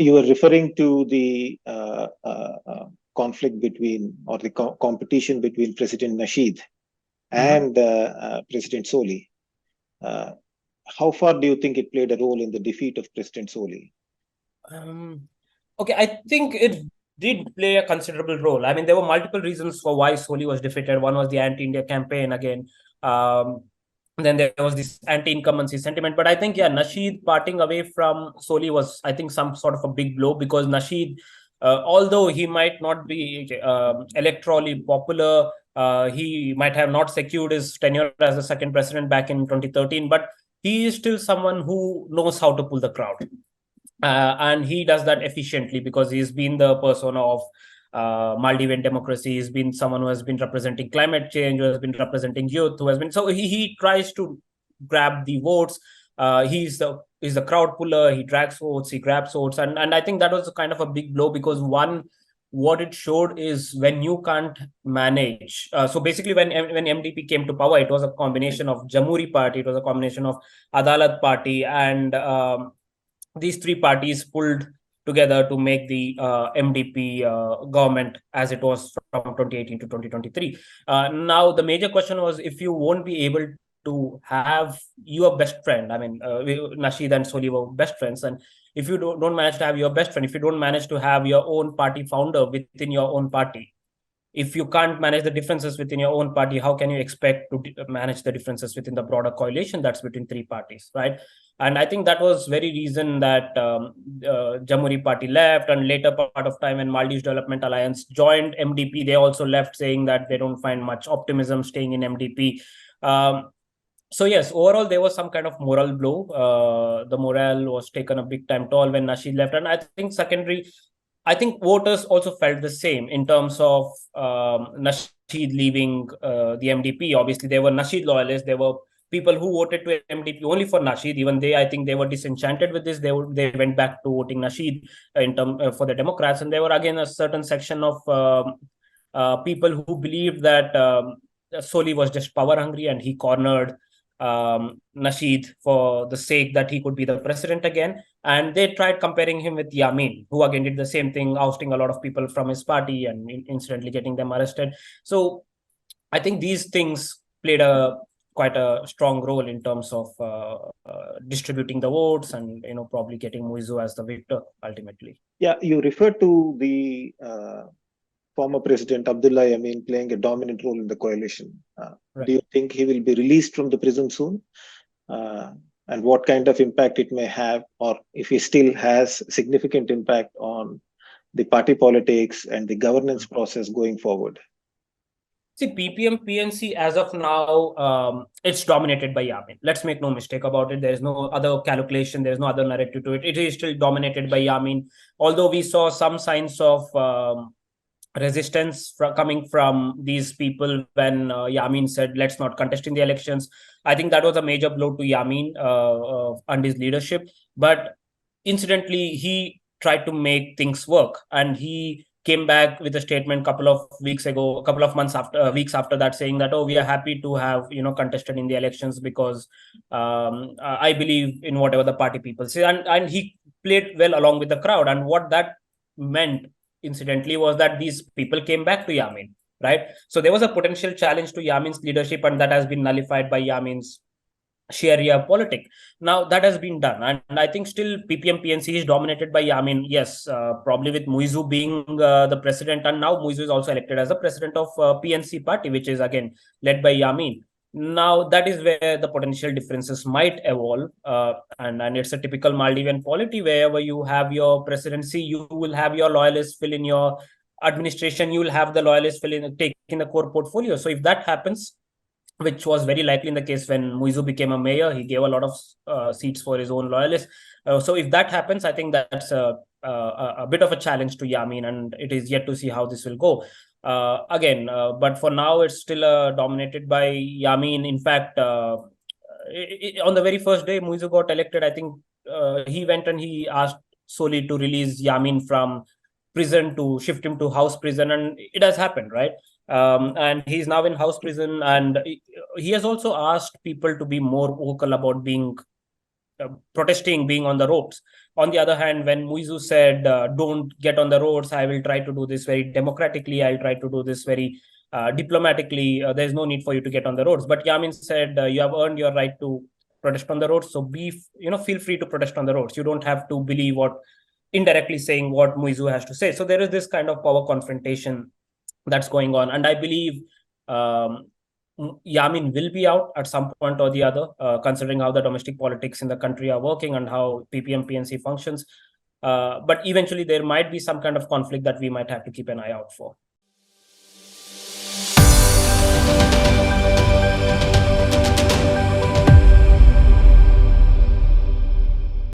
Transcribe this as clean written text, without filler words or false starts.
you were referring to the conflict between, or the competition between President Nasheed and President Solih. Uh, how far do you think it played a role in the defeat of President Solih? Okay, I think it did play a considerable role. I mean, there were multiple reasons for why Solih was defeated. One was the anti-India campaign again. Then there was this anti-incumbency sentiment. But I think, yeah, Nasheed parting away from Solih was, I think, some sort of a big blow, because Nasheed, although he might not be electorally popular, he might have not secured his tenure as the second president back in 2013, but he is still someone who knows how to pull the crowd. And he does that efficiently, because he's been the persona of Maldivian democracy. He's been someone who has been representing climate change, who has been representing youth, who has been, so he tries to grab the votes. He's the crowd puller. He drags votes, he grabs votes, and I think that was kind of a big blow, because what it showed is, when you can't manage. So basically, when MDP came to power, it was a combination of Jamhuri Party, it was a combination of Adalat Party, and these three parties pulled together to make the MDP government as it was from 2018 to 2023. Now, the major question was, if you won't be able to have your best friend, I mean, Nasheed and Solih were best friends, and if you don't manage to have your best friend, if you don't manage to have your own party founder within your own party, if you can't manage the differences within your own party, how can you expect to manage the differences within the broader coalition that's between three parties, right? And I think that was very reason that Jamhuri Party left, and later part of time when Maldives Development Alliance joined MDP, they also left, saying that they don't find much optimism staying in MDP. So yes, overall there was some kind of moral blow. The morale was taken a big time toll when Nasheed left, and I think secondary, I think voters also felt the same in terms of Nasheed leaving the MDP. Obviously, there were Nasheed loyalists. There were people who voted to MDP only for Nasheed. Even they, I think, they were disenchanted with this. They went back to voting Nasheed for the Democrats. And there were again a certain section of people who believed that Solih was just power hungry, and he cornered Nasheed for the sake that he could be the president again. And they tried comparing him with Yameen, who again did the same thing, ousting a lot of people from his party and incidentally getting them arrested. So I think these things played quite a strong role in terms of distributing the votes, and probably getting Muizu as the victor ultimately. Yeah, you referred to the former President Abdullah Yameen playing a dominant role in the coalition. Right. Do you think he will be released from the prison soon? And what kind of impact it may have, or if he still has significant impact on the party politics and the governance process going forward? See, PPM, PNC, as of now, it's dominated by Yameen. Let's make no mistake about it. There's no other calculation. There's no other narrative to it. It is still dominated by Yameen. Although we saw some signs of resistance coming from these people when Yameen said, let's not contest in the elections. I think that was a major blow to Yameen and his leadership. But incidentally, he tried to make things work, and he came back with a statement a couple of weeks after that, saying that, we are happy to have contested in the elections, because I believe in whatever the party people say, and he played well along with the crowd. And what that meant, incidentally, was that these people came back to Yameen, right? So there was a potential challenge to Yameen's leadership, and that has been nullified by Yameen's Sharia politic. Now that has been done, and I think still PPM PNC is dominated by Yameen. Yes, probably with Muizu being the president, and now Muizu is also elected as the president of PNC party, which is again led by Yameen. Now that is where the potential differences might evolve, and it's a typical Maldivian polity. Wherever you have your presidency, you will have your loyalists fill in your administration. You will have the loyalists taking the core portfolio. So if that happens, which was very likely in the case when Muizu became a mayor, he gave a lot of seats for his own loyalists. So if that happens, I think that's a bit of a challenge to Yameen, and it is yet to see how this will go. But for now, it's still dominated by Yameen. In fact, on the very first day Muizu got elected, I think he went and he asked Solih to release Yameen from prison, to shift him to house prison, and it has happened, right? And he's now in house prison, and he has also asked people to be more vocal about being protesting, being on the roads. On the other hand, when Muizu said, don't get on the roads, I will try to do this very democratically, I'll try to do this very diplomatically, there's no need for you to get on the roads. But Yameen said, you have earned your right to protest on the roads, so feel free to protest on the roads. You don't have to believe what indirectly saying what Muizu has to say. So there is this kind of power confrontation that's going on, and I believe Yameen will be out at some point or the other, considering how the domestic politics in the country are working and how PPM PNC functions. But eventually there might be some kind of conflict that we might have to keep an eye out for.